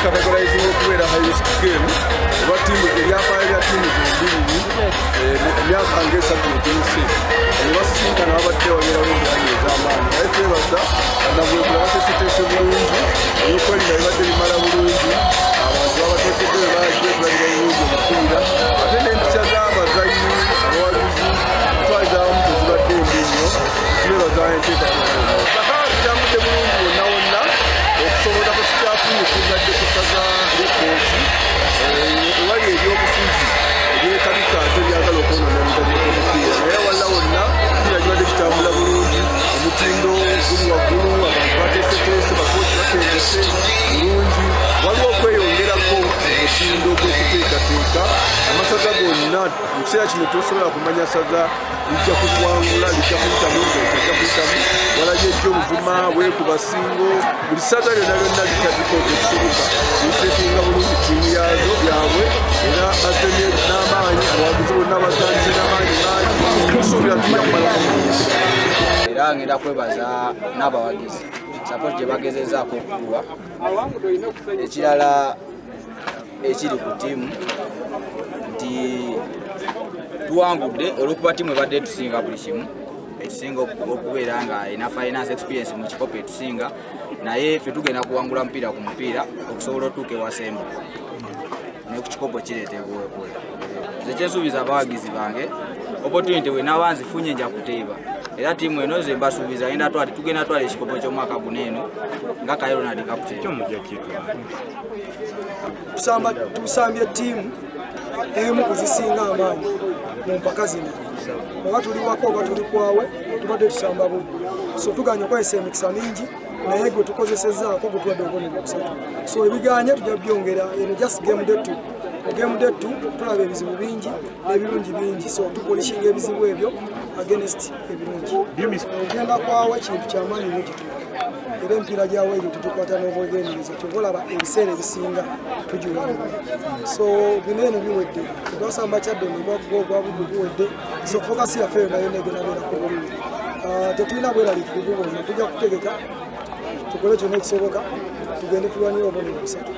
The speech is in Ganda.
categorizing okubeera high risk game oba ttiimu ebyafaayo bya ttiimu zombiriri emyaka ng'esatu netuyise nebasinkana babadde wabeerawo embyali ez'amaanyi naye twebaza bannabwekula bateeseteese bulungi ebyokwerinda bibadde bimala bulungi abantu babateekedde bebajja okulabira bulungi omupiira ate n'empisa z'amazanyi abawagizi twaliza abamu tezibadde embi nnyo twebaza enteekateeka kitambudde bulungi wonna wonna okusobola ku kikyafunye kugadde kusaza lekooki ewali ebyobufuzi ebyetabika ate byagala okwonona emizannyo gy'omupiira naye walla wonna kipiira kibadde kitambula bulungi omutindo guli waggulu abantu bateeseteese bakooki batendese bulungi waliwo okweyongerako omutindo gw'okuteekateeka amasaza gonna mu kiseera kino tosobola kumanya saza lijja kuwangula lijja kuyitamu ngaetajja kuyitamu walabye ery'obuvuma bwekuba singo buli saza lyonna lyonna litabikoze ekisoboka lisetinga bulungi ttiimu yaazo byabwe era bazze n'amaanyi abawagizi bonna bazanise n'amaanyi mangi tusuubira tujja kumalako era ngenda kwebaza n'abawagizi sapoti gye bagezezaako okukuwa ekirala ekiri ku ttiimu nti tuwangudde olw'okuba ttiimu ebadde tusinga buli kimu etusinga okubeera nga ina finance experience mu kikopo etusinga naye ffe tugenda kuwangula mupiira ku mupiira okusobola otuuka ewasemba ne ku kikopo kireetebwa nze kyensuubiza abawagizi bange opportunity bwe naaba nzifunye nja kuteeba era ttiimu eno ze mbasuubiza tugenda twala ekikopo ky'omwaka guno eno nga Kairo Ronald captain tusambye ttiimu emu kuzisinga amaanyi mu mpaka zino oba tuli wako oba tuli kwawe tubadde tusamba Buddu so tuganye okozesa emikisa mingi naye gwe tukozesezaako gwe tubadde obubonero busatu so ebiganye tujja byongera eno just game day 2 game day 2 tulaba ebizibu bingi n'ebirungi bingi so tupolishinga ebizibu ebyo against ebirungi ogenda kwawe kintu kyamaanyi n'ekituuka era empiira gyawe egyo tutukwata n'obwegendereza tubolaba ebiseera ebisinga tugiwangula so bino eno biwedde twasamba kyadde nebwaggwa ogwa Buddu buwedde so fokasi yaffe yo nayo negenda beerako bulungi tetulina bweraliikirivu bwonna tujja kutegeka tukole kyonna ekisoboka tugende tulwanire obubonero busatu